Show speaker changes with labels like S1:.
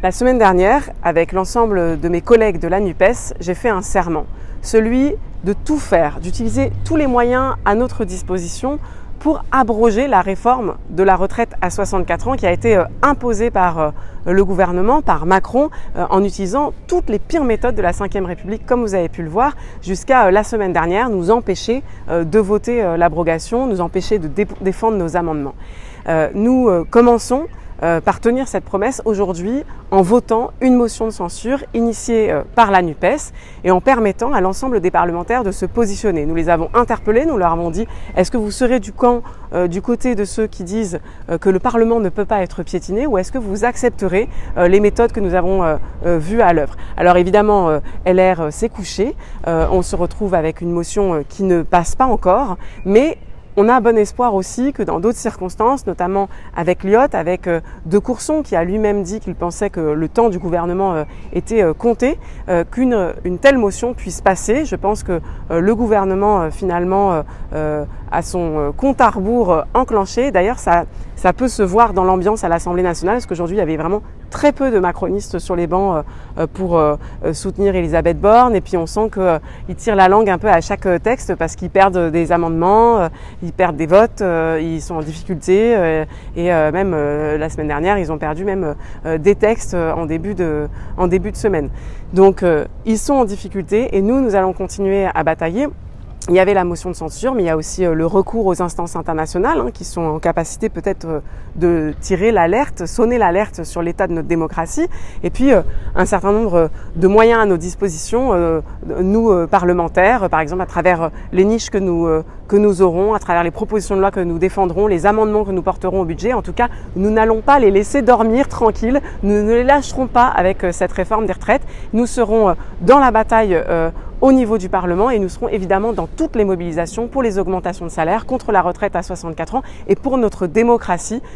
S1: La semaine dernière, avec l'ensemble de mes collègues de la NUPES, j'ai fait un serment, celui de tout faire, d'utiliser tous les moyens à notre disposition pour abroger la réforme de la retraite à 64 ans qui a été imposée par le gouvernement, par Macron, en utilisant toutes les pires méthodes de la Ve République, comme vous avez pu le voir, jusqu'à la semaine dernière, nous empêcher de voter l'abrogation, nous empêcher de défendre nos amendements. Nous commençons par tenir cette promesse aujourd'hui en votant une motion de censure initiée par la NUPES et en permettant à l'ensemble des parlementaires de se positionner. Nous les avons interpellés, nous leur avons dit « Est-ce que vous serez du côté de ceux qui disent que le Parlement ne peut pas être piétiné ou est-ce que vous accepterez les méthodes que nous avons vues à l'œuvre ?» Alors évidemment, LR s'est couché, on se retrouve avec une motion qui ne passe pas encore, mais on a bon espoir aussi que dans d'autres circonstances, notamment avec Liot, avec De Courson qui a lui-même dit qu'il pensait que le temps du gouvernement était compté, qu'une telle motion puisse passer. Je pense que le gouvernement finalement a son compte à rebours enclenché. D'ailleurs, ça peut se voir dans l'ambiance à l'Assemblée nationale parce qu'aujourd'hui, il y avait vraiment très peu de macronistes sur les bancs pour soutenir Elisabeth Borne et puis on sent qu'ils tirent la langue un peu à chaque texte parce qu'ils perdent des amendements, ils perdent des votes, ils sont en difficulté et même la semaine dernière ils ont perdu même des textes en début de semaine. Donc ils sont en difficulté et nous allons continuer à batailler. Il y avait la motion de censure, mais il y a aussi le recours aux instances internationales qui sont en capacité peut-être de tirer l'alerte, sonner l'alerte sur l'état de notre démocratie. Et puis un certain nombre de moyens à nos dispositions, nous parlementaires, par exemple à travers les niches que nous aurons, à travers les propositions de loi que nous défendrons, les amendements que nous porterons au budget. En tout cas, nous n'allons pas les laisser dormir tranquilles. Nous ne les lâcherons pas avec cette réforme des retraites. Nous serons dans la bataille au niveau du Parlement et nous serons évidemment dans toutes les mobilisations pour les augmentations de salaire, contre la retraite à 64 ans et pour notre démocratie.